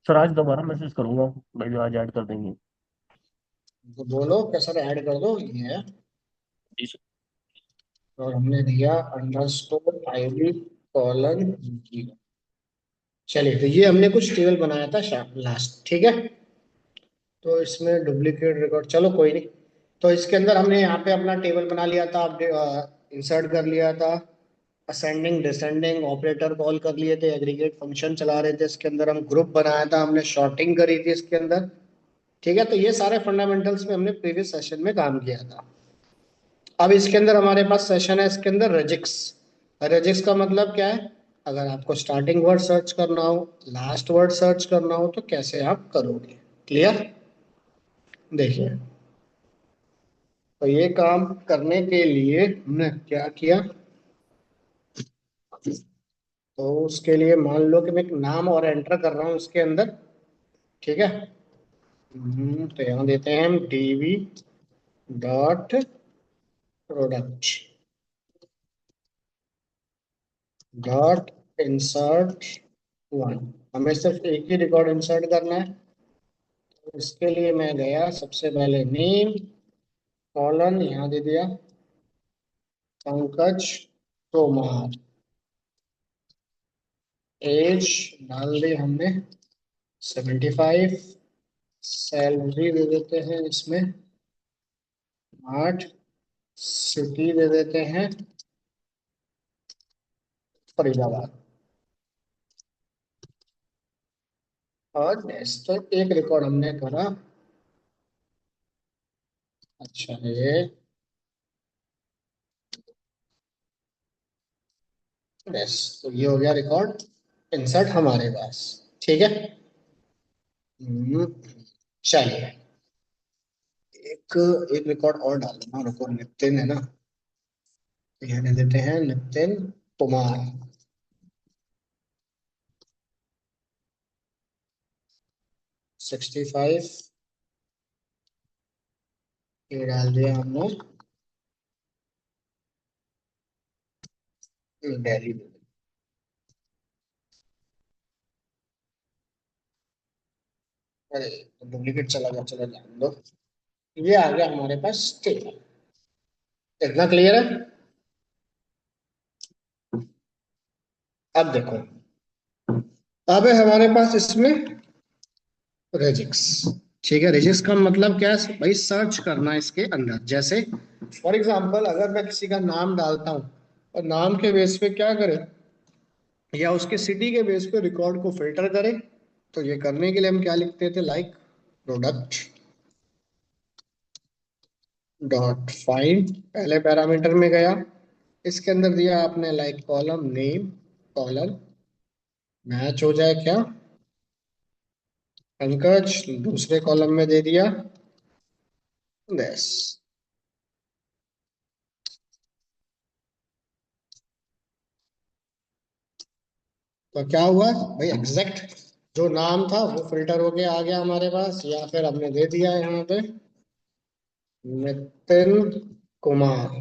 Sir आज दोबारा message करूंगा भाई, जो आज ऐड कर देंगे। तो बोलो कैसे ऐड कर दो ये है। जी सर। और हमने दिया अंडरस्कोर आईडी कॉलन जीरो। चलिए, तो ये हमने कुछ टेबल बनाया था लास्ट, ठीक है। तो इसमें डुप्लीकेट रिकॉर्ड, चलो कोई नहीं। तो इसके अंदर हमने यहाँ पे अपना टेबल बना लिया था, अपडेट इंसर्ट कर लिया था, असेंडिंग डिसेंडिंग ऑपरेटर कॉल कर लिए थे, एग्रीगेट फंक्शन चला रहे थे, इसके अंदर हम ग्रुप बनाया था, हमने शॉर्टिंग करी थी इसके अंदर। ठीक है, तो ये सारे फंडामेंटल्स में हमने प्रीवियस सेशन में काम किया था। अब इसके अंदर हमारे पास सेशन है, इसके अंदर रेजिक्स। रेजिक्स का मतलब क्या है? अगर आपको स्टार्टिंग वर्ड सर्च करना हो, लास्ट वर्ड सर्च करना हो, तो कैसे आप करोगे? क्लियर? देखिए, तो ये काम करने के लिए हमने क्या किया। तो उसके लिए मान लो कि मैं एक नाम और एंटर कर रहा हूँ इसके अंदर, ठीक है। तो यहाँ देते हैं हम DV dot product dot insert one. हमें सिर्फ एक ही रिकॉर्ड इंसर्ट करना है। तो इसके लिए मैं गया सबसे पहले नेम कॉलन, यहाँ दे दिया पंकज तोमर। एज डाल दी हमने 75। सैलरी दे देते हैं इसमें 8। सिटी दे देते हैं फरीदाबाद। और नेक्स्ट, तो एक रिकॉर्ड हमने करा। अच्छा, ये बस, तो ये हो गया रिकॉर्ड इंसर्ट हमारे पास, ठीक है। हम्म, चलिए, एक एक रिकॉर्ड और डाल देना, रुको, नितिन है ना, तो यहाँ दे देते हैं नितिन कुमार। 65 ये डाल दिया हमने, दिल्ली में। अरे, डुप्लीकेट चला गया, चला जाने दो। ये आ गया हमारे पास टेबल। इतना क्लियर है? अब देखो, अब है हमारे पास इसमें रेजिक्स। ठीक है, रेजिक्स का मतलब क्या है भाई? सर्च करना इसके अंदर। जैसे फॉर एग्जांपल, अगर मैं किसी का नाम डालता हूँ और नाम के बेस पे क्या करे, या उसके सिटी के बेस पे रिकॉर्ड को फिल्टर करे, तो ये करने के लिए हम क्या लिखते थे? लाइक प्रोडक्ट डॉट फाइंड, पहले पैरामीटर में गया, इसके अंदर दिया आपने like column name column, match हो जाए क्या पंकज, दूसरे कॉलम में दे दिया बस। तो क्या हुआ भाई? एग्जैक्ट जो नाम था वो फिल्टर होके आ गया हमारे पास, या फिर हमने दे दिया यहाँ पे नितिन कुमार।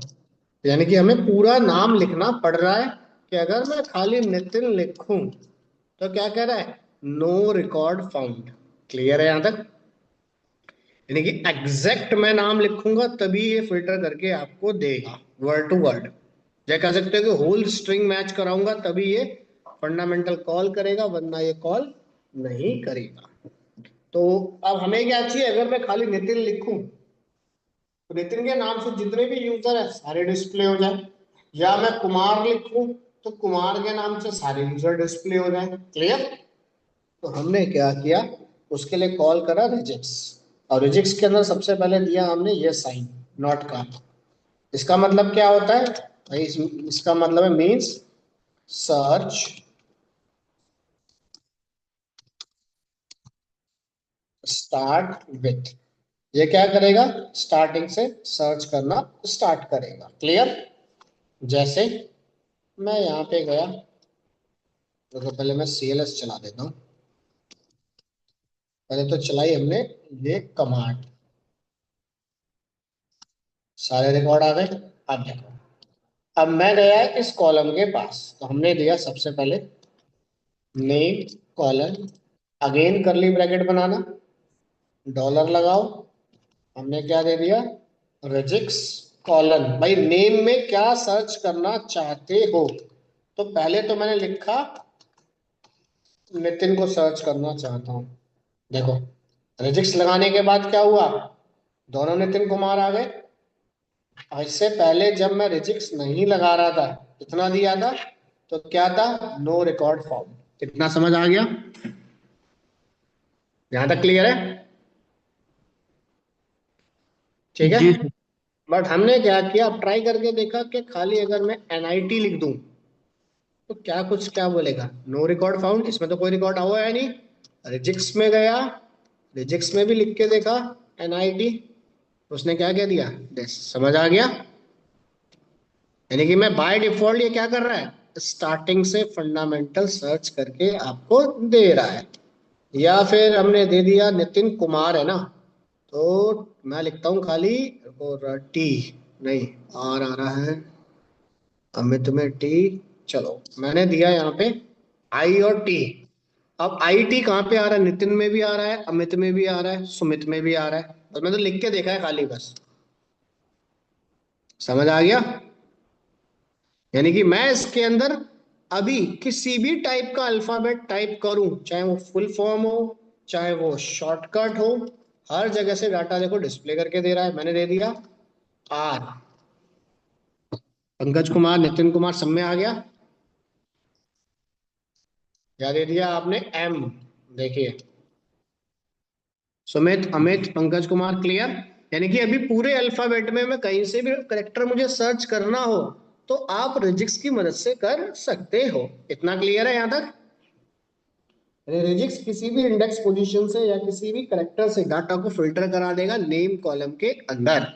यानी कि हमें पूरा नाम लिखना पड़ रहा है, कि अगर मैं खाली नितिन लिखूं तो क्या कह रहा है? No record found. क्लियर है यहाँ तक? यानी कि एग्जैक्ट मैं नाम लिखूंगा तभी ये फिल्टर करके आपको देगा वर्ड टू वर्ड। या कह सकते हो कि होल स्ट्रिंग मैच कराऊंगा तभी ये फंडामेंटल कॉल करेगा, वरना ये कॉल नहीं करेगा। तो अब हमें क्या चाहिए? अगर मैं खाली नितिन लिखूं तो नितिन के नाम से जितने भी यूजर है सारे डिस्प्ले हो जाए, या मैं कुमार लिखूं तो कुमार के नाम से सारे यूजर डिस्प्ले हो जाए। क्लियर? तो हमने क्या किया, उसके लिए कॉल करा रिजिक्स। और रिजिक्स के अंदर सबसे पहले दिया हमने ये साइन, नॉट का। इसका मतलब क्या होता है भाई? इसका मतलब है मीन्स सर्च स्टार्ट विथ। ये क्या करेगा? स्टार्टिंग से सर्च करना स्टार्ट करेगा। क्लियर? जैसे मैं यहाँ पे गया, तो पहले मैं CLS चला देता हूँ। पहले तो चलाई हमने ये कमांड, सारे रिकॉर्ड आ गए। अब देखो, अब मैं गया इस कॉलम के पास, तो हमने दिया सबसे पहले name colon again curly bracket बनाना, डॉलर लगाओ, हमने क्या दे दिया, रेजिक्स कॉलन। भाई नेम में क्या सर्च करना चाहते हो, तो पहले तो मैंने लिखा नितिन को सर्च करना चाहता हूं। देखो रेजिक्स लगाने के बाद क्या हुआ, दोनों नितिन कुमार आ गए। इससे पहले जब मैं रेजिक्स नहीं लगा रहा था, इतना दिया था, तो क्या था, नो रिकॉर्ड फाउंड। इतना समझ आ गया, यहां तक क्लियर है? ठीक है। जी सर। बट हमने क्या किया, अब ट्राई करके देखा कि खाली अगर मैं एनआईटी लिख दूं तो क्या कुछ क्या बोलेगा, नो रिकॉर्ड फाउंड, इसमें तो कोई रिकॉर्ड हुआ है नहीं। रिजिक्स में गया, रिजिक्स में भी लिख के देखा एनआईटी, उसने क्या कह दिया, बस समझ आ गया। यानी कि मैं बाय डिफॉल्ट ये क्या कर रहा है, स्टार्टिंग से फंडामेंटल सर्च करके आपको दे रहा है। या फिर हमने दे दिया नितिन कुमार है ना, तो मैं लिखता हूँ खाली, और टी, नहीं आर आ रहा है, अमित में टी, चलो मैंने दिया यहाँ पे आई और टी। अब आई टी कहाँ पे आ रहा है, नितिन में भी आ रहा है, अमित में भी आ रहा है, सुमित में भी आ रहा है, और मैंने तो लिख के देखा है खाली बस। समझ आ गया? यानी कि मैं इसके अंदर अभी किसी भी टाइप का अल्फाबेट टाइप करूं, चाहे वो फुल फॉर्म हो, चाहे वो शॉर्टकट हो, हर जगह से डाटा देखो डिस्प्ले करके दे रहा है। मैंने दे दिया आर, पंकज कुमार नितिन कुमार सब में आ गया। क्या दे दिया आपने, एम, देखिए सुमित अमित पंकज कुमार, क्लियर। यानी कि अभी पूरे अल्फाबेट में मैं कहीं से भी करेक्टर मुझे सर्च करना हो तो आप रिजिक्स की मदद से कर सकते हो। इतना क्लियर है यहां तक? रिजिक्स किसी भी इंडेक्स पोजीशन से या किसी भी करेक्टर से डाटा को फिल्टर करा देगा नेम कॉलम के अंदर।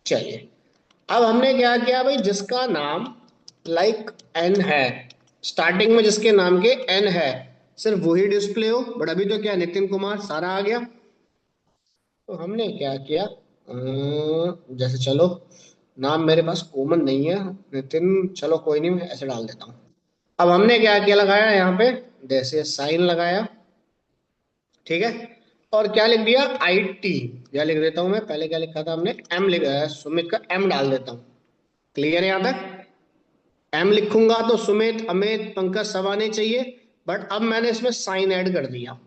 चलिए, अब हमने क्या किया भाई, जिसका नाम लाइक एन है, स्टार्टिंग में जिसके नाम के एन है, सिर्फ वही डिस्प्ले हो। बट अभी तो क्या, नितिन कुमार सारा आ गया। तो हमने क्या किया, जैसे चलो नाम मेरे पास कॉमन नहीं है नितिन, चलो कोई नहीं, मैं ऐसे डाल देता हूँ। अब हमने क्या किया, लगाया यहाँ पे जैसे साइन लगाया, ठीक है, और क्या लिख दिया, आई टी, या लिख देता हूं मैं, पहले क्या लिखा था हमने, एम लिखा है, सुमित का एम डाल देता हूं। क्लियर है यहां तक? एम लिखूंगा तो सुमित अमित पंकज सब आने चाहिए। बट अब मैंने इसमें साइन ऐड कर दिया,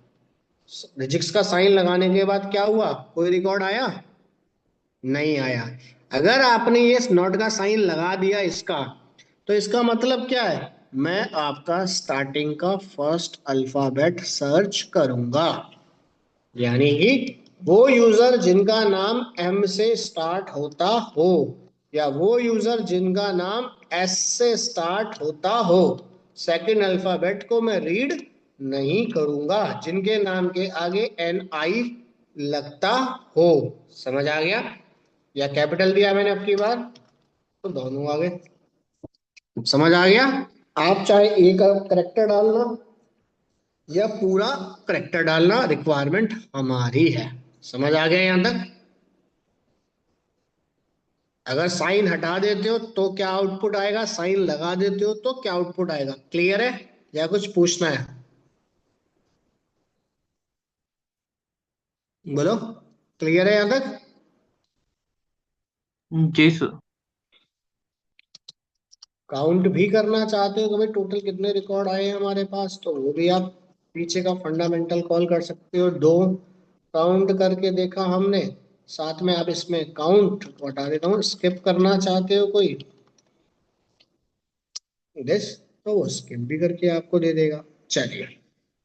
फिजिक्स का साइन लगाने के बाद क्या हुआ, कोई रिकॉर्ड आया, नहीं आया। अगर आपने ये नॉट का साइन लगा दिया इसका, तो इसका मतलब क्या है, मैं आपका स्टार्टिंग का फर्स्ट अल्फाबेट सर्च करूंगा। यानी कि वो यूजर जिनका नाम एम से स्टार्ट होता हो, या वो यूजर जिनका नाम एस से स्टार्ट होता हो, सेकंड अल्फाबेट को मैं रीड नहीं करूंगा जिनके नाम के आगे एन आई लगता हो। समझ आ गया? या कैपिटल दिया मैंने अब की बार, तो दोनों आ गए। समझ आ गया? आप चाहे एक करेक्टर डालना या पूरा करेक्टर डालना, रिक्वायरमेंट हमारी है। समझ आ गया यहां तक? अगर साइन हटा देते हो तो क्या आउटपुट आएगा, साइन लगा देते हो तो क्या आउटपुट आएगा, क्लियर है या कुछ पूछना है? बोलो, क्लियर है यहां तक? जी सर। काउंट भी करना चाहते हो कि भाई टोटल कितने रिकॉर्ड आए हैं हमारे पास, तो वो भी आप पीछे का फंडामेंटल कॉल कर सकते हो। दो काउंट करके देखा हमने, साथ में आप इसमें काउंट हटा देता हूँ, स्किप करना चाहते हो कोई दिस, तो वो स्किप भी करके आपको दे देगा। चलिए,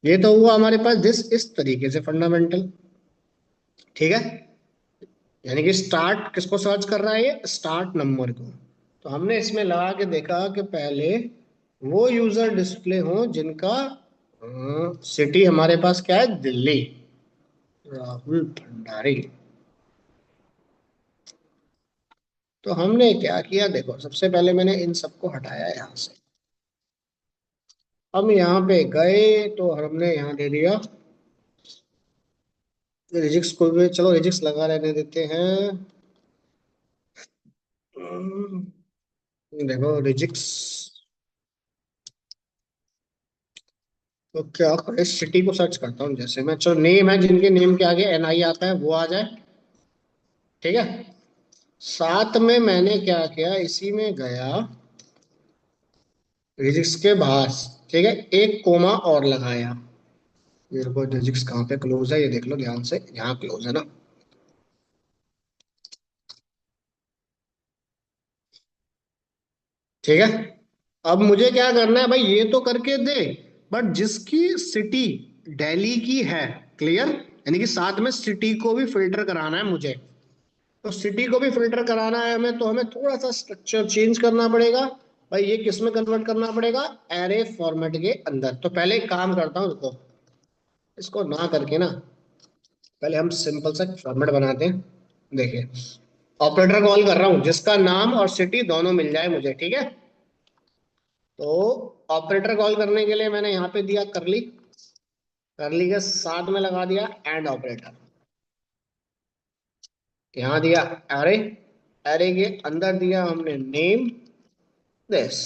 ये तो हुआ हमारे पास दिस, इस तरीके से फंडामेंटल। ठीक है, यानी कि स्टार्ट किसको सर्च कर रहा है, ये स्टार्ट नंबर को। तो हमने इसमें लगा के देखा कि पहले वो यूजर डिस्प्ले हो जिनका सिटी हमारे पास क्या है, दिल्ली, राहुल भंडारी। तो हमने क्या किया, देखो सबसे पहले मैंने इन सबको हटाया यहाँ से। हम यहाँ पे गए तो हमने यहाँ दे दिया रिजिक्स को भी, चलो रिजिक्स लगा रहने देते हैं। देखो रिजिक्स, तो क्या करें, सिटी को सर्च करता हूँ, जैसे मैं, चलो नेम है, जिनके नेम के आगे NI आता है वो आ जाए। ठीक है। साथ में मैंने क्या किया, इसी में गया फिजिक्स के बाहर। ठीक है, एक कोमा और लगाया। मेरे को फिजिक्स कहाँ पे क्लोज है ये देख लो ध्यान से, यहाँ क्लोज है ना। ठीक है। अब मुझे क्या करना है भाई, ये तो करके दे, बट जिसकी सिटी दिल्ली की है, क्लियर, यानी कि साथ में सिटी को भी फिल्टर कराना है मुझे। तो सिटी को भी फिल्टर कराना है हमें, तो हमें थोड़ा सा स्ट्रक्चर चेंज करना पड़ेगा। भाई ये किस में कन्वर्ट करना पड़ेगा, एरे फॉर्मेट के अंदर। तो पहले एक काम करता हूँ, रुको, इसको ना करके ना, पहले हम सिंपल सा फॉर्मेट बनाते हैं। देखिए, ऑपरेटर कॉल कर रहा हूँ जिसका नाम और सिटी दोनों मिल जाए मुझे, ठीक है। तो ऑपरेटर कॉल करने के लिए मैंने यहाँ पे दिया करली, करली के साथ में लगा दिया एंड ऑपरेटर। यहाँ दिया एरे, एरे के अंदर दिया हमने नेम दिस,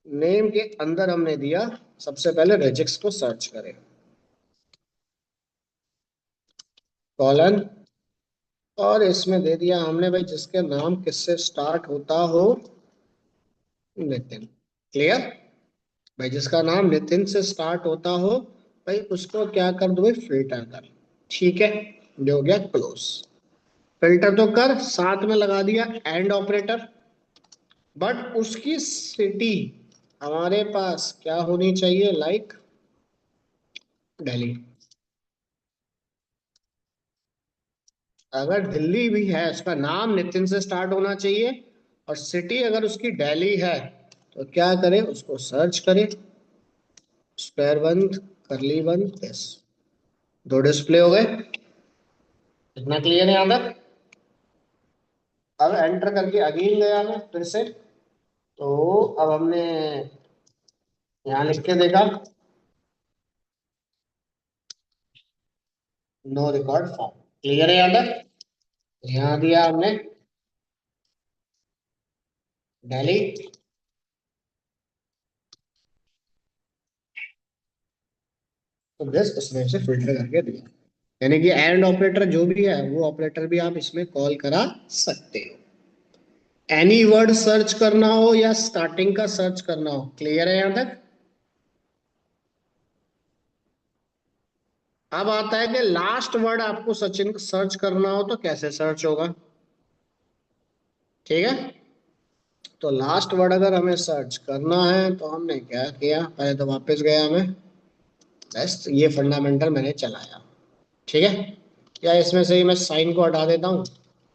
नेम के अंदर हमने दिया, सबसे पहले रेजिक्स को सर्च करें, कॉलन, और इसमें दे दिया हमने भाई जिसके नाम किससे स्टार्ट होता हो, नितिन। क्लियर। भाई जिसका नाम नितिन से स्टार्ट होता हो, भाई उसको क्या कर दो भाई, फिल्टर कर। ठीक है, ये हो गया क्लोज। फिल्टर तो कर, साथ में लगा दिया एंड ऑपरेटर, बट उसकी सिटी हमारे पास क्या होनी चाहिए, लाइक दिल्ली। अगर दिल्ली भी है, उसका नाम नितिन से स्टार्ट होना चाहिए, और सिटी अगर उसकी दिल्ली है, तो क्या करें, उसको सर्च करें, स्क्वायर बंद, करली बंद, यस, दो डिस्प्ले हो गए। इतना क्लियर है यहाँ तक। अब एंटर करके अगेन गया मैं फिर से, तो अब हमने यहाँ लिख के देखा, नो रिकॉर्ड फॉर्म। क्लियर है यहाँ तक। यहाँ दिया हमने दिल्ली, तो बस उसने उसे फिल्टर करके दिया। यानी कि एंड ऑपरेटर जो भी है, वो ऑपरेटर भी आप इसमें कॉल करा सकते हो। एनी वर्ड सर्च करना हो या स्टार्टिंग का सर्च करना हो, क्लियर है यहां तक। अब आता है कि लास्ट वर्ड आपको सचिन सर्च करना हो तो कैसे सर्च होगा। ठीक है। तो लास्ट वर्ड अगर हमें सर्च करना है तो हमने क्या किया, पहले तो वापस गया हमें, बस ये फंडामेंटल मैंने चलाया। ठीक है। या इसमें से ही मैं साइन को हटा देता हूँ,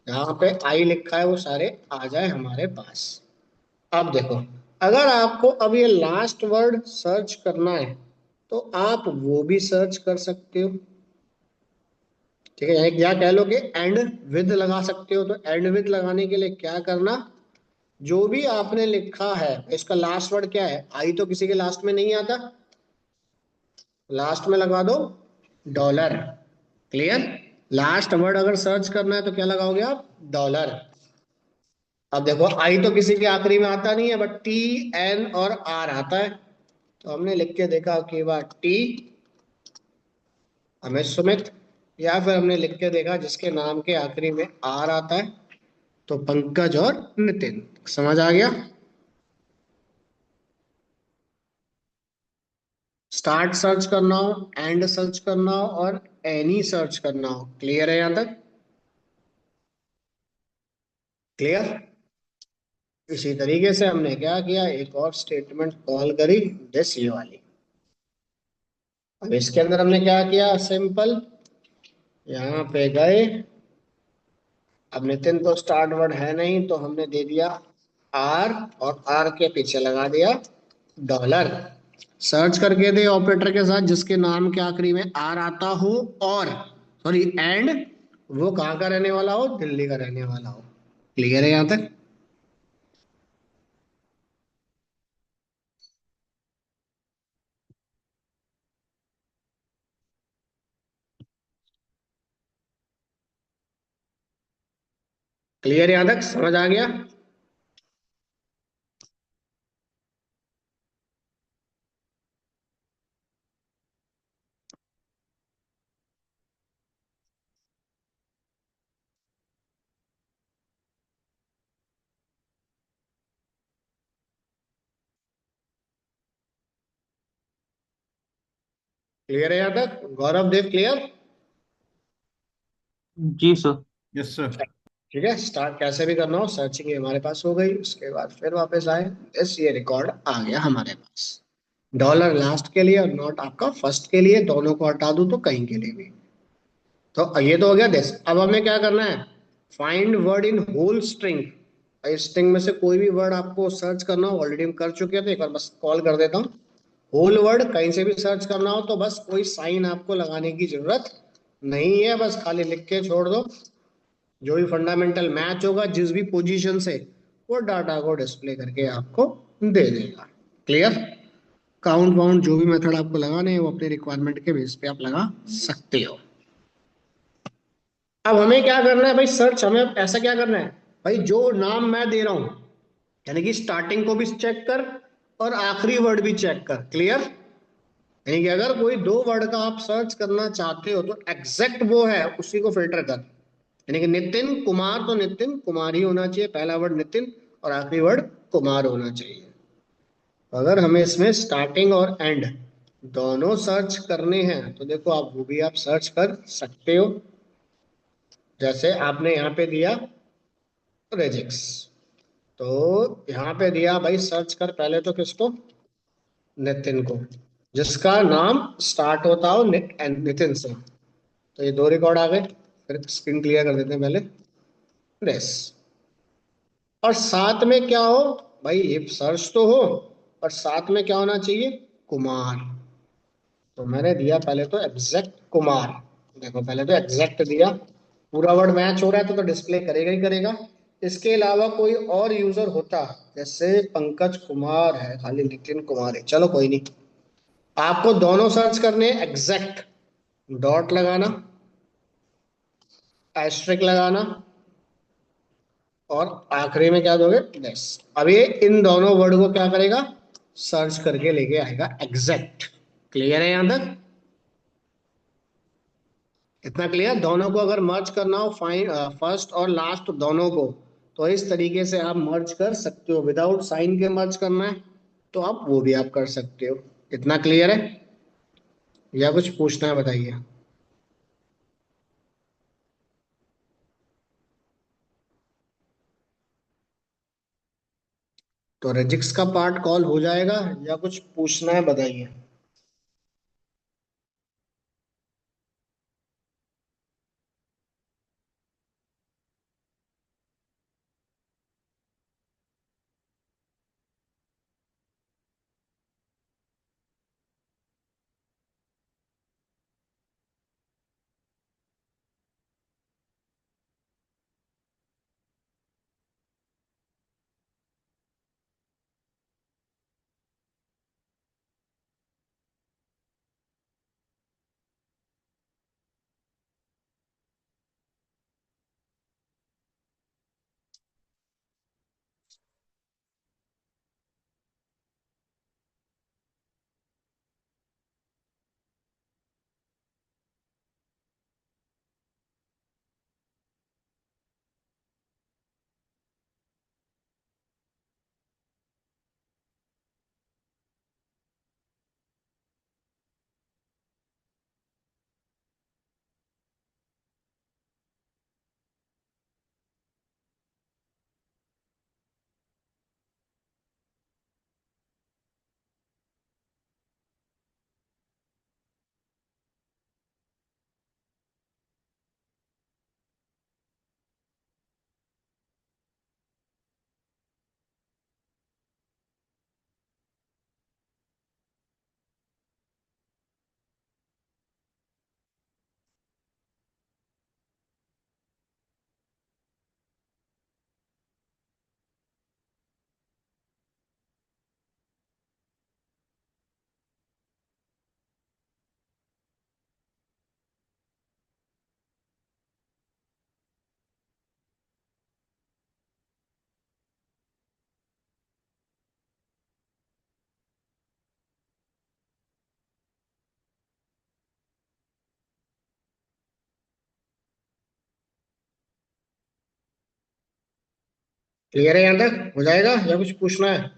यहाँ पे आई लिखा है वो सारे आ जाए हमारे पास। अब देखो, अगर आपको अब ये लास्ट वर्ड सर्च करना है तो आप वो भी सर्च कर सकते हो। ठीक है, या कह लो कि एंड विद लगा सकते हो। तो एंड विद लगाने के लिए क्या करना, जो भी आपने लिखा है, इसका लास्ट वर्ड क्या है, आई तो किसी के लास्ट में नहीं आता, लास्ट में लगा दो डॉलर। क्लियर। लास्ट वर्ड अगर सर्च करना है तो क्या लगाओगे आप, डॉलर। अब देखो, आई तो किसी के आखिरी में आता नहीं है, बट TN और R आता है। तो हमने लिख के देखा कि बार टी, हमें सुमित, या फिर हमने लिख के देखा जिसके नाम के आखिरी में R आता है, तो पंकज और नितिन। समझ आ गया। स्टार्ट सर्च करना हो, एंड सर्च करना हो, और एनी सर्च करना हो। क्लियर है यहां तक। क्लियर। इसी तरीके से हमने क्या किया, एक और स्टेटमेंट कॉल करी, दिस ये वाली। अब इसके अंदर हमने क्या किया, सिंपल, यहाँ पे गए। अब नितिन तो स्टार्ट वर्ड है नहीं, तो हमने दे दिया R, और R के पीछे लगा दिया डॉलर। सर्च करके दे ऑपरेटर के साथ जिसके नाम के आखिरी में R आता हो, और सॉरी एंड, वो कहाँ का रहने वाला हो, दिल्ली का रहने वाला हो। क्लियर है यहाँ तक। क्लियर यहाँ तक, समझ आ गया। क्लियर है यहाँ तक? गौरव देव क्लियर? जी सर। Yes sir. ठीक है, स्टार्ट कैसे भी करना हो, सर्चिंग हमारे पास हो गई, उसके बाद फिर वापस आए। यस, ये रिकॉर्ड आ गया हमारे पास। डॉलर लास्ट के लिए और नॉट आपका फर्स्ट के लिए, दोनों को हटा दूं तो कहीं के लिए भी। तो ये तो हो गया दिस। अब हमें क्या करना है? Find word in whole string. इस स्ट्रिंग में से कोई भी वर्ड आपको सर्च करना हो, ऑलरेडी हम कर चुके हैं, तो एक बार बस कॉल कर देता हूँ। होल वर्ड कहीं से भी सर्च करना हो तो बस कोई साइन आपको लगाने की जरूरत नहीं है, बस खाली लिख के छोड़ दो। जो भी फंडामेंटल मैच होगा जिस भी पोजीशन से, वो डाटा को डिस्प्ले करके आपको दे देगा। क्लियर? काउंट वाउंट जो भी मेथड आपको लगाने हैं वो अपने रिक्वायरमेंट के बेस पे आप लगा सकते हो। अब हमें क्या करना है भाई? सर्च हमें ऐसा क्या करना है भाई, जो नाम मैं दे रहा हूं, यानी कि स्टार्टिंग को भी चेक कर और आखिरी वर्ड भी चेक कर। क्लियर? यानी कि अगर कोई दो वर्ड का आप सर्च करना चाहते हो तो एग्जैक्ट वो है उसी को फिल्टर कर। यानी कि नितिन कुमार, तो नितिन कुमार ही होना चाहिए, पहला वर्ड नितिन और आखिरी वर्ड कुमार होना चाहिए। अगर हमें इसमें स्टार्टिंग और एंड दोनों सर्च करने हैं तो देखो आप वो भी आप सर्च कर सकते हो। जैसे आपने यहाँ पे दिया रेजिक्स, तो यहाँ पे दिया भाई सर्च कर पहले तो किसको? नितिन को, जिसका नाम स्टार्ट होता हो नितिन से। तो ये दो रिकॉर्ड आ गए। फिर स्क्रीन क्लियर कर देते हैं पहले। प्रेस। और साथ में क्या हो भाई? ये सर्च तो हो और साथ में क्या होना चाहिए? कुमार। तो मैंने दिया पहले तो एग्जैक्ट कुमार। देखो पहले तो एग्जैक्ट दिया, पूरा वर्ड मैच हो रहा है तो डिस्प्ले करेगा ही करेगा। इसके अलावा कोई और यूजर होता, जैसे पंकज कुमार है, खाली नितिन कुमार है, चलो कोई नहीं। आपको दोनों सर्च करने हैं एग्जैक्ट, डॉट लगाना, एस्ट्रिक लगाना, और आखिरी में क्या दोगे? यस। अब ये इन दोनों वर्ड को क्या करेगा? सर्च करके लेके आएगा एग्जैक्ट। क्लियर है यहां तक? इतना क्लियर? दोनों को अगर मर्ज करना हो, फाइन फर्स्ट और लास्ट दोनों को, तो इस तरीके से आप मर्ज कर सकते हो। विदाउट साइन के मर्ज करना है तो आप वो भी आप कर सकते हो। इतना क्लियर है या कुछ पूछना है बताइए? तो रेजिक्स का पार्ट कॉल हो जाएगा या कुछ पूछना है बताइए? क्लियर है यहां तक? हो जाएगा या कुछ पूछना है?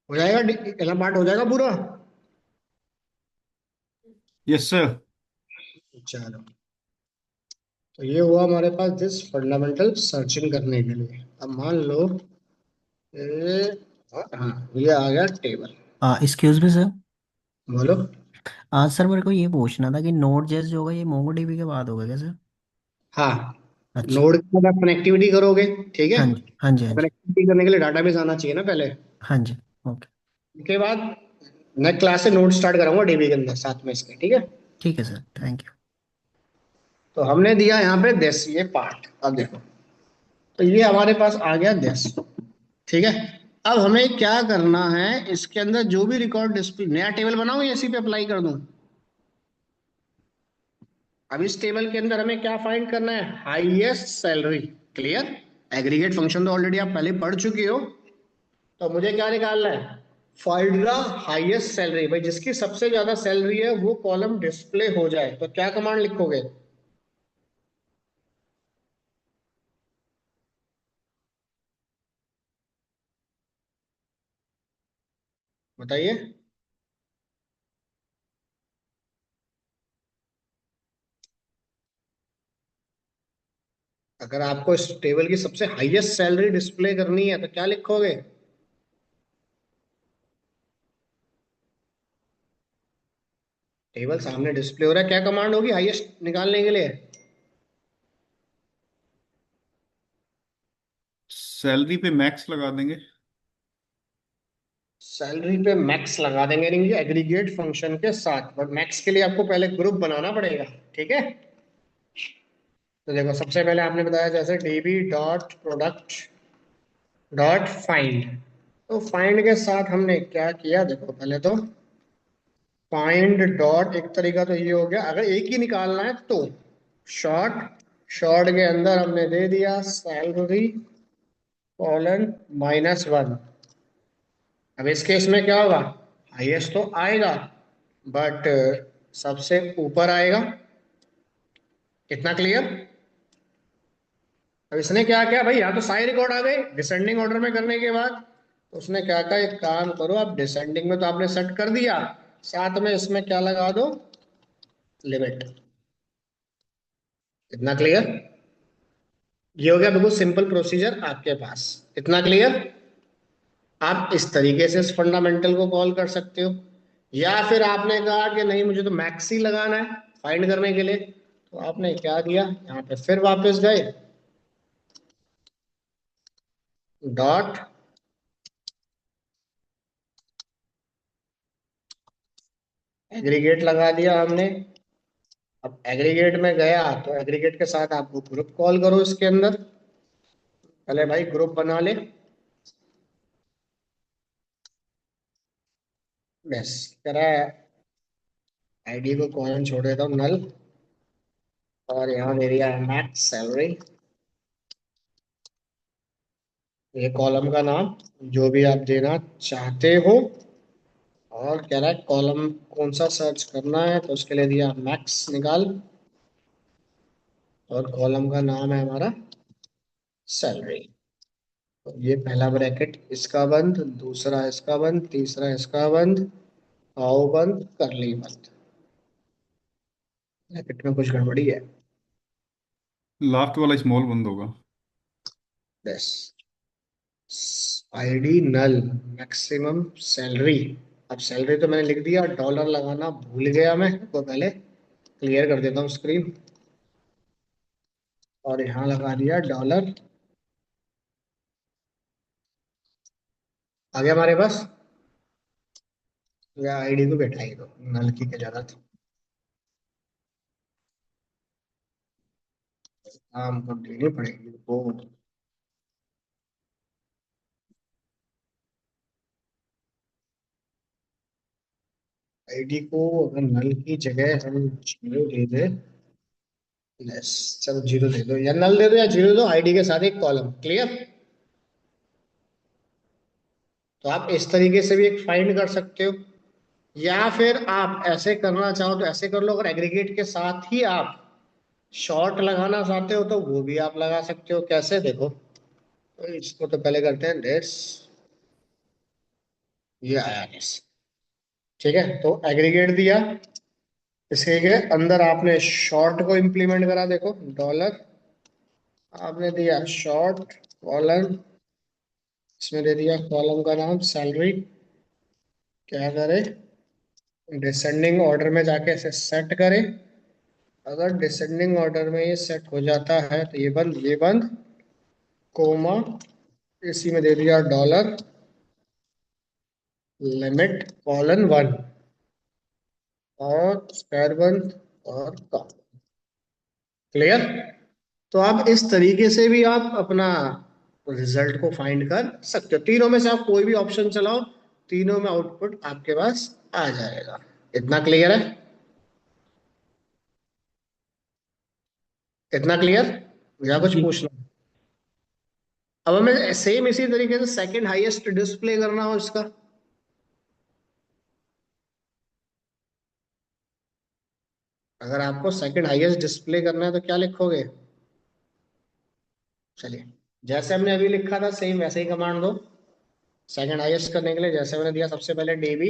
हो जाएगा, पहला पार्ट हो जाएगा पूरा। Yes sir. चलो, तो ये हुआ हमारे पास दिस फंडामेंटल सर्चिंग करने के लिए। अब मान लो ये, हाँ, ये आ गया टेबल। Excuse me sir. बोलो। सर मेरे को ये पूछना था कि नोड जेस जो होगा ये मोंगोडीबी के बाद होगा क्या सर? हाँ, अच्छा। नोड के साथ आप कनेक्टिविटी करोगे, ठीक है। हाँ जी हाँ जी हाँ जी। कनेक्टिविटी करने के लिए डाटाबेस आना चाहिए ना पहले। हाँ जी। ओके। उसके बाद मैं क्लास से नोड स्टार्ट कराऊंगा डीबी के अंदर साथ में इसके, ठीक है। ठीक है सर, थैंक यू। तो हमने दिया यहाँ पे दिस, ये पार्ट। अब देखो, तो ये हमारे पास आ गया दिस, ठीक है। अब हमें क्या करना है, इसके अंदर जो भी रिकॉर्ड डिस्प्ले, नया टेबल बनाऊं या इसी पे अप्लाई कर दूं? अब इस टेबल के अंदर हमें क्या फाइंड करना है? Highest salary. Clear? Aggregate function तो ऑलरेडी आप पहले पढ़ चुके हो। तो मुझे क्या निकालना है? Find the highest salary. भाई जिसकी सबसे ज्यादा सैलरी है वो कॉलम डिस्प्ले हो जाए, तो क्या कमांड लिखोगे? बताइए। अगर आपको इस टेबल की सबसे हाईएस्ट सैलरी डिस्प्ले करनी है तो क्या लिखोगे? टेबल सामने डिस्प्ले हो रहा है, क्या कमांड होगी हाईएस्ट निकालने के लिए? सैलरी पे मैक्स लगा देंगे। सैलरी पे मैक्स लगा देंगे, नहीं एग्रीगेट फंक्शन के साथ, बट मैक्स के लिए आपको पहले ग्रुप बनाना पड़ेगा, ठीक है। तो देखो, सबसे पहले आपने बताया जैसे dB dot product dot find. तो फाइंड के साथ हमने क्या किया, देखो पहले तो फाइंड डॉट, एक तरीका तो ये हो गया, अगर एक ही निकालना है तो शॉर्ट, शॉर्ट के अंदर हमने दे दिया सैलरी कॉलन -1। अब इस केस में क्या होगा? हाईएस्ट तो आएगा, बट सबसे ऊपर आएगा। कितना क्लियर? अब इसने क्या किया भाई, यहाँ तो सारे रिकॉर्ड आ गए डिसेंडिंग ऑर्डर में करने के बाद। तो उसने क्या कहा, एक काम करो, आप डिसेंडिंग में तो आपने सेट कर दिया, साथ में इसमें क्या लगा दो? लिमिट। इतना क्लियर? ये हो गया बिल्कुल सिंपल प्रोसीजर आपके पास। इतना क्लियर? आप इस तरीके से इस फंडामेंटल को कॉल कर सकते हो, या फिर आपने कहा कि नहीं मुझे तो मैक्स ही लगाना है फाइंड करने के लिए, तो आपने क्या किया, यहाँ पे फिर वापस गए, डॉट एग्रीगेट लगा दिया हमने। अब एग्रीगेट में गया तो एग्रीगेट के साथ आपको ग्रुप कॉल करो इसके अंदर। पहले भाई ग्रुप बना ले, बस करा। आईडी को कॉलन छोड़ देता हूँ नल, और यहाँ दे दिया मैक्स सैलरी, ये कॉलम का नाम जो भी आप देना चाहते हो। और कह रहा है कॉलम कौन सा सर्च करना है, तो उसके लिए दिया मैक्स निकाल, और कॉलम का नाम है हमारा सैलरी। तो ये पहला ब्रैकेट इसका बंद, दूसरा इसका बंद, तीसरा इसका बंद, आओ बंद, करली बंद। ब्रैकेट में कुछ गड़बड़ी है? लास्ट वाला स्मॉल बंद होगा। बस, आईडी नल, मैक्सिमम सैलरी। अब सैलरी तो मैंने लिख दिया, डॉलर लगाना भूल गया मैं, तो पहले क्लियर कर देता हूँ स्क्रीन, और यहाँ लगा दिया डॉलर। आ गया हमारे पास, या आईडी को बैठा ही दो, नल की क्या जरूरत, काम को देनी पड़ेगी वो। आईडी को अगर नल की जगह हम जीरो दे दे, यस, चलो जीरो दे दो, या नल दे दो या जीरो दे दो, आईडी के साथ एक कॉलम। क्लियर? तो आप इस तरीके से भी एक फाइंड कर सकते हो, या फिर आप ऐसे करना चाहो तो ऐसे कर लो, अगर एग्रीगेट के साथ ही आप शॉर्ट लगाना चाहते हो तो वो भी आप लगा सकते हो। कैसे, देखो, तो इसको तो पहले करते हैं डेट्स, ये आया यस। ठीक है, तो एग्रीगेट दिया, इसके के अंदर आपने शॉर्ट को इंप्लीमेंट करा, देखो डॉलर आपने दिया शॉर्ट कॉलन, इसमें दे दिया कॉलम का नाम सैलरी। क्या करे, डिसेंडिंग ऑर्डर में जाके इसे सेट करे। अगर डिसेंडिंग ऑर्डर में ये सेट हो जाता है तो ये बंद, कोमा, इसी में दे दिया डॉलर लिमिट कॉलन 1 और स्क्वायर बंद और कॉमा। क्लियर। तो आप इस तरीके से भी आप अपना रिजल्ट को फाइंड कर सकते हो। तीनों में से आप कोई भी ऑप्शन चलाओ, तीनों में आउटपुट आपके पास आ जाएगा। इतना क्लियर है? इतना क्लियर या कुछ जी। पूछना? अब हमें सेम इसी तरीके से सेकंड हाईएस्ट डिस्प्ले करना हो इसका, अगर आपको सेकंड हाईएस्ट डिस्प्ले करना है तो क्या लिखोगे? चलिए, जैसे हमने अभी लिखा था सेम वैसे ही कमांड दो। सेकंड हाईएस्ट करने के लिए जैसे मैंने दिया, सबसे पहले dB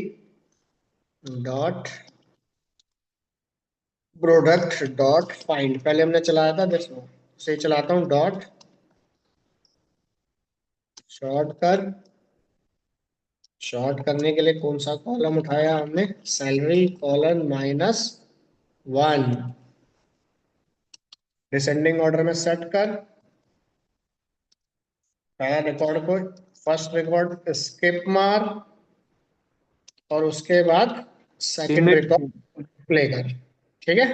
dot product dot find, पहले हमने चलाया था देखो, से चलाता हूँ डॉट शॉर्ट कर। शॉर्ट करने के लिए कौन सा कॉलम उठाया हमने? Salary colon -1। डिसेंडिंग ऑर्डर में सेट कर, पहला रिकॉर्ड को, फर्स्ट रिकॉर्ड स्किप मार और उसके बाद सेकंड लिमिट रिकॉर्ड प्ले कर। ठीक है,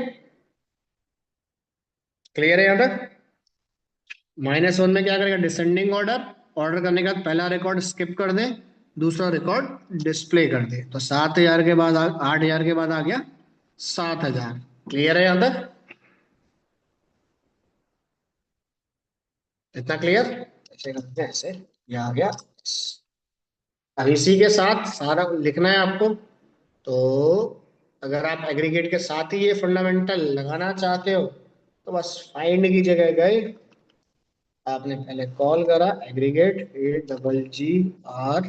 क्लियर है यहाँ तक? -1 में क्या करेगा? डिसेंडिंग ऑर्डर, ऑर्डर करने के बाद पहला रिकॉर्ड स्किप कर दे, दूसरा रिकॉर्ड डिस्प्ले कर दे। तो 7,000 के बाद 8,000 के बाद आ गया 7,000। क्लियर है यहाँ तक? इतना क्लियर? ऐसे करते हैं, ऐसे ये आ गया। अब इसी के साथ सारा लिखना है आपको। तो अगर आप एग्रीगेट के साथ ही ये फंडामेंटल लगाना चाहते हो तो बस फाइंड की जगह गए, आपने पहले कॉल करा एग्रीगेट AGGR,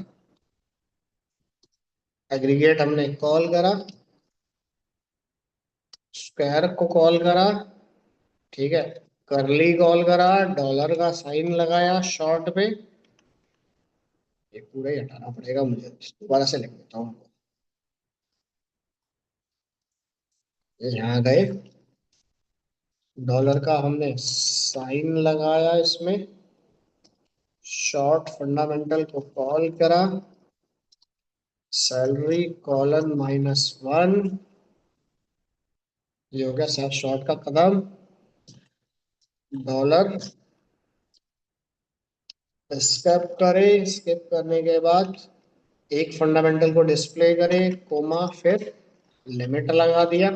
एग्रीगेट हमने कॉल करा, स्क्वायर को कॉल करा, ठीक है, करली कॉल करा, डॉलर का साइन लगाया शॉर्ट पे, ये पूरा ही हटाना पड़ेगा मुझे, दोबारा से लिख देता हूँ। ये यहाँ गए, डॉलर का हमने साइन लगाया इसमें, शॉर्ट फंडामेंटल को कॉल करा, सैलरी कॉलन -1, ये हो गया शॉर्ट का कदम। डॉलर स्केप करे, स्केप करने के बाद एक फंडामेंटल को डिस्प्ले करे, कोमा, फिर लिमिट लगा दिया,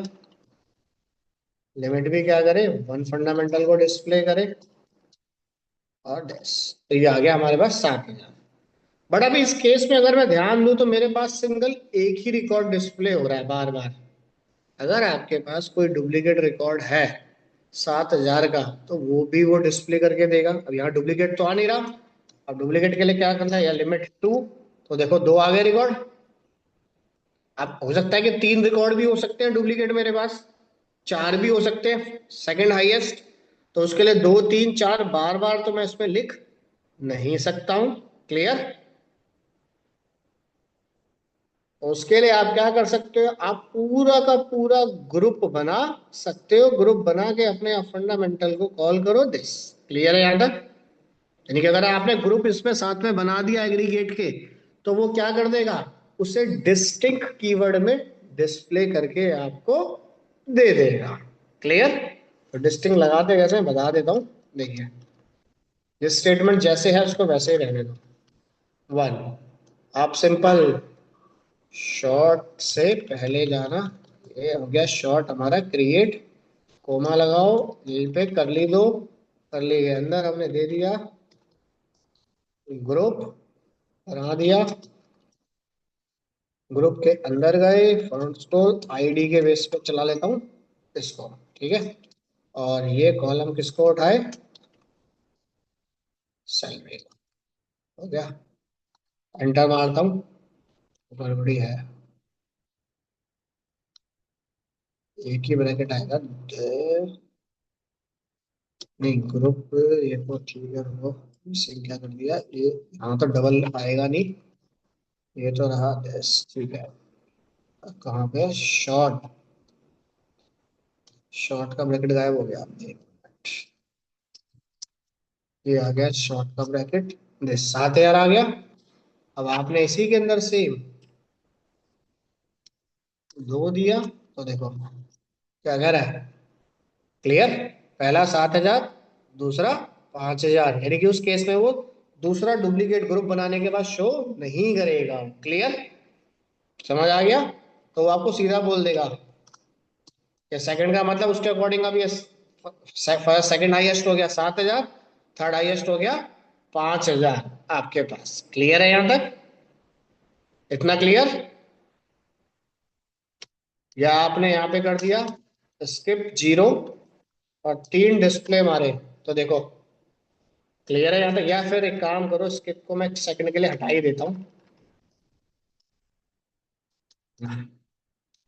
लिमिट भी क्या करे? 1 फंडामेंटल को डिस्प्ले करे और डैश। तो ये आ गया हमारे पास 7,000। बट अभी इस केस में अगर मैं ध्यान दूं तो मेरे पास सिंगल एक ही रिकॉर्ड डिस्प्ले हो रहा है बार बार। अगर आपके पास कोई डुप्लीकेट रिकॉर्ड है 7,000 का तो वो भी वो डिस्प्ले करके देगा। अब यहाँ डुप्लीकेट तो आ नहीं रहा, अब डुप्लीकेट के लिए क्या करना है? या लिमिट 2, तो देखो 2 आ गए रिकॉर्ड। अब हो सकता है कि 3 रिकॉर्ड भी हो सकते हैं डुप्लीकेट मेरे पास, 4 भी हो सकते हैं सेकंड हाईएस्ट। तो उसके लिए 2 3 4 बार बार तो मैं इसमें लिख नहीं सकता हूं। क्लियर? उसके लिए आप क्या कर सकते हो? आप पूरा का पूरा ग्रुप बना सकते हो, ग्रुप बना के अपने फंडामेंटल को कॉल करो दिस। क्लियर है यहाँ तक? यानी कि अगर आपने ग्रुप इसमें साथ में बना दिया एग्रीगेट के, तो वो क्या कर देगा? उसे डिस्टिंक्ट कीवर्ड में डिस्प्ले करके आपको दे देगा। क्लियर? तो डिस्टिंक्ट लगाते कैसे बता देता हूं, देखिए। ये स्टेटमेंट जैसे है उसको वैसे ही रहने दो। 1, आप सिंपल शॉर्ट से पहले जाना, ये हो गया शॉर्ट हमारा क्रिएट, कोमा लगाओ, यहीं पे करली दो, करली के अंदर हमने दे दिया ग्रुप, बना दिया, ग्रुप के अंदर गए, फर्स्ट को आईडी के बेस पे चला लेता हूँ इसको। ठीक है, और ये कॉलम किसको उठाए? सैलरी को। हो गया, एंटर मारता हूँ। गड़बड़ी है। एक ही ब्रैकेट आएगा नहीं ग्रुप, ये तो ठीक है रुको, इसे क्या कर दिया ये, यहाँ तो डबल आएगा नहीं, ये तो रहा देश ठीक है। कहाँ पे शॉर्ट, शॉर्ट का ब्रैकेट गायब हो गया, ये आ गया शॉर्ट का ब्रैकेट, ये 7,000 आ गया। अब आपने इसी के अंदर से दो दिया, तो देखो क्या कह रहा है, क्लियर। पहला 7,000, दूसरा 5,000, यानी कि उस केस में वो दूसरा डुप्लीकेट ग्रुप बनाने के बाद शो नहीं करेगा। क्लियर, समझ आ गया। तो वो आपको सीधा बोल देगा कि सेकंड का मतलब उसके अकॉर्डिंग, अब ये फर्स्ट सेकंड हाईएस्ट हो गया 7,000, थर्ड हाईएस्ट हो गया 5,000 आपके पास। क्लियर है यहां तक, इतना क्लियर। या आपने यहाँ पे कर दिया स्किप 0 और 3 डिस्प्ले मारे, तो देखो क्लियर है यहाँ तक। या फिर एक काम करो, स्किप को मैं एक सेकंड के लिए हटा ही देता हूँ,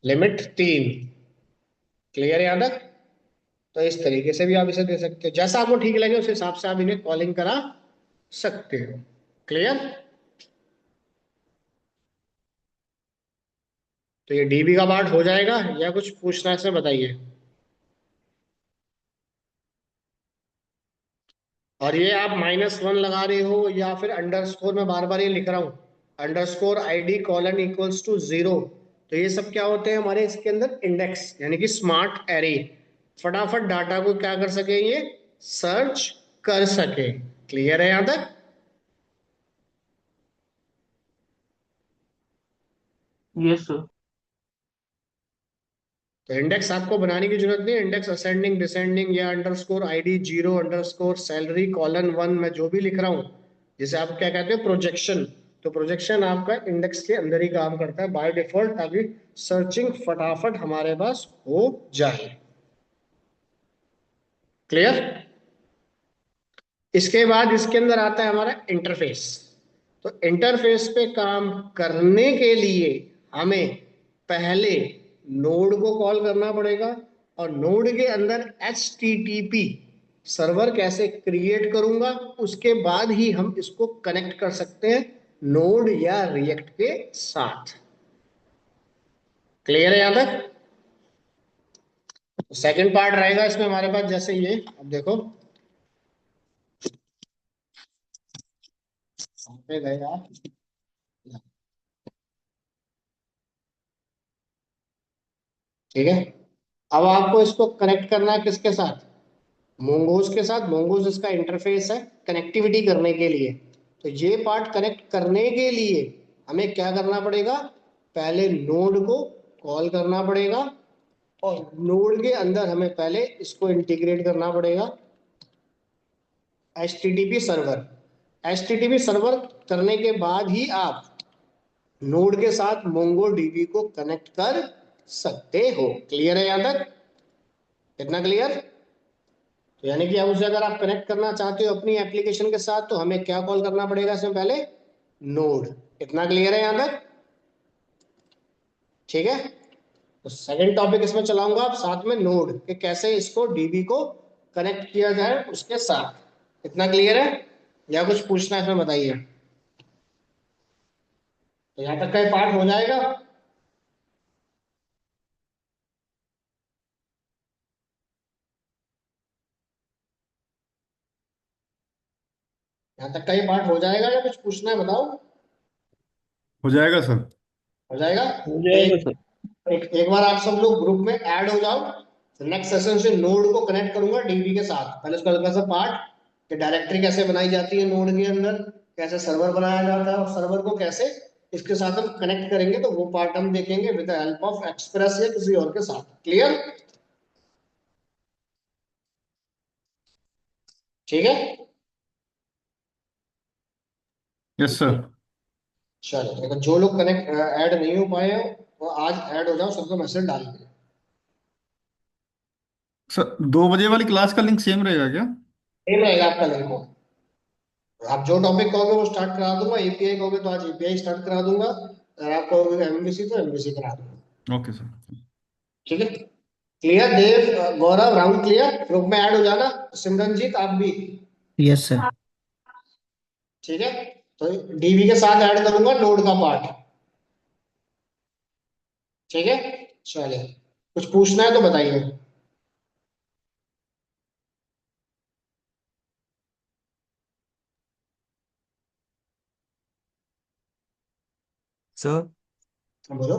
लिमिट 3। क्लियर है यहाँ तक। तो इस तरीके से भी आप इसे दे सकते हो, जैसा आपको ठीक लगे उस हिसाब से आप इन्हें कॉलिंग करा सकते हो। क्लियर। तो ये डीबी का पार्ट हो जाएगा, या कुछ पूछना है इसमें बताइए। और ये आप -1 लगा रहे हो या फिर अंडरस्कोर, में बार बार ये लिख रहा हूं, underscore ID colon equals to 0, तो ये सब क्या होते हैं हमारे इसके अंदर, इंडेक्स यानी कि स्मार्ट एरे। फटाफट डाटा को क्या कर सके, ये सर्च कर सके। क्लियर है यहां तक। Yes sir. तो इंडेक्स आपको बनाने की जरूरत नहीं, इंडेक्स असेंडिंग डिसेंडिंग या underscore ID 0 underscore salary colon 1 में जो भी लिख रहा हूं, जिसे आप क्या कहते हैं प्रोजेक्शन, तो प्रोजेक्शन आपका इंडेक्स के अंदर ही काम करता है बाय डिफॉल्ट, ताकि सर्चिंग फटाफट हमारे पास हो जाए। क्लियर। इसके बाद इसके अंदर आता है हमारा इंटरफेस। तो इंटरफेस पे काम करने के लिए हमें पहले नोड को कॉल करना पड़ेगा, और नोड के अंदर HTTP सर्वर कैसे क्रिएट करूंगा, उसके बाद ही हम इसको कनेक्ट कर सकते हैं नोड या रिएक्ट के साथ। क्लियर है यहां तक। सेकंड पार्ट रहेगा इसमें हमारे पास, जैसे ये अब देखो, कहाँ पे गए आप, ठीक है। अब आपको इसको कनेक्ट करना है किसके साथ, मोंगोज के साथ। मोंगोज इसका इंटरफेस है कनेक्टिविटी करने के लिए। तो ये पार्ट कनेक्ट करने के लिए हमें क्या करना पड़ेगा, पहले नोड को कॉल करना पड़ेगा, और नोड के अंदर हमें पहले इसको इंटीग्रेट करना पड़ेगा HTTP सर्वर। HTTP सर्वर करने के बाद ही आप नोड के साथ मोंगो डीबी को कनेक्ट कर सकते हो। क्लियर है यहां तक, इतना क्लियर। तो यानी कि अब उसे अगर आप कनेक्ट करना चाहते हो अपनी एप्लीकेशन के साथ, तो हमें क्या कॉल करना पड़ेगा इसमें पहले, नोड। इतना क्लियर है यहां तक, ठीक है। तो सेकंड टॉपिक इसमें चलाऊंगा आप साथ में, नोड कि कैसे इसको डीबी को कनेक्ट किया जाए उसके साथ। इतना क्लियर है, या कुछ पूछना है इसमें बताइए। तो यहां तक का ये पार्ट हो जाएगा। यहां तक का ये पार्ट हो जाएगा, या कुछ पूछना है बताओ। हो जाएगा सर। हो जाएगा। हो तो जाएगा सर। एक बार आप सब लोग ग्रुप में ऐड हो जाओ। नेक्स्ट सेशन से नोड को कनेक्ट करूंगा डीबी के साथ। पहले उसका हल्का सा पार्ट कि डायरेक्टरी कैसे बनाई जाती है नोड के अंदर, कैसे सर्वर बनाया जाता है, और सर्वर को कैसे इसके साथ हम कनेक्ट करेंगे, तो वो पार्ट हम देखेंगे with the help of express या किसी और के साथ। क्लियर, ठीक है। Yes sir. चलो देखो, जो लोग कनेक्ट ऐड नहीं हो पाए हैं वो आज ऐड हो जाओ, सबको मैसेज डाल दो। सर 2 बजे वाली क्लास का लिंक सेम रहेगा क्या? सेम रहेगा आपका लिंक। आप जो टॉपिक कहोगे वो स्टार्ट करा दूंगा, एपीआई कहोगे तो आज एपीआई स्टार्ट करा दूंगा, अगर आपको एमबीसी तो एमबीसी करा दूंगा। Okay sir. ठीक है, क्लियर देव, गौरव, राहुल क्लियर, ग्रुप में ऐड हो जाना, सिमरनजीत आप भी। Yes sir. ठीक है, तो डीबी के साथ ऐड करूंगा नोड का पार्ट। ठीक है, चलिए कुछ पूछना है तो बताइए। सर बोलो।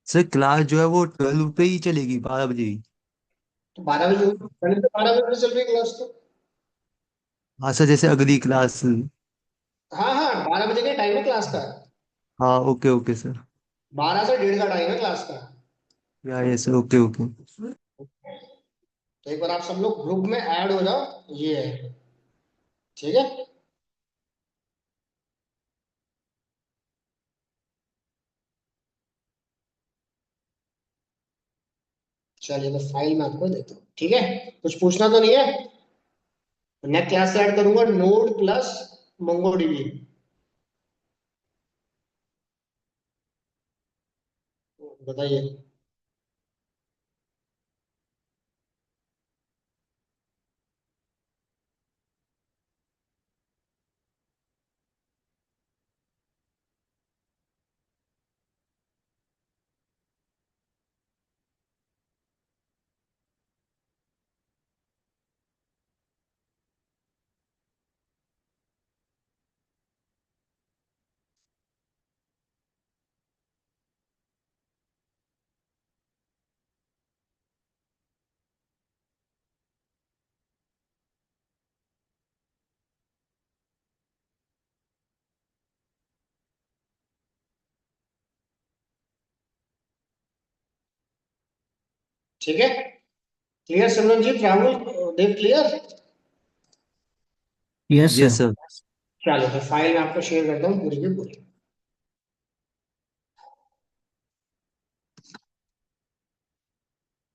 सर क्लास जो है वो 12 पे ही चलेगी, 12 बजे ही। तो 12 बजे, पहले तो 12 बजे चल रही क्लास तो। हाँ सर, जैसे अगली क्लास। हाँ हाँ, 12 बजे का टाइम है क्लास का। हाँ ओके ओके सर। 12 से 1:30 का टाइम है क्लास का। या यस सर, ओके ओके। तो एक बार आप सब लोग ग्रुप में ऐड हो जाओ, ये है। ठीक है, चलिए तो फाइल मैं आपको देता हूँ। ठीक है, कुछ पूछना तो नहीं है। नेक्स्ट क्लास से ऐड करूंगा नोड प्लस मोंगोडीबी। बताइए। ठीक है, clear Simranjeet, Rahul, Dev clear. Yes yes sir. Sir. चलो तो फाइल मैं आपको शेयर करता हूँ पूरी की पूरी।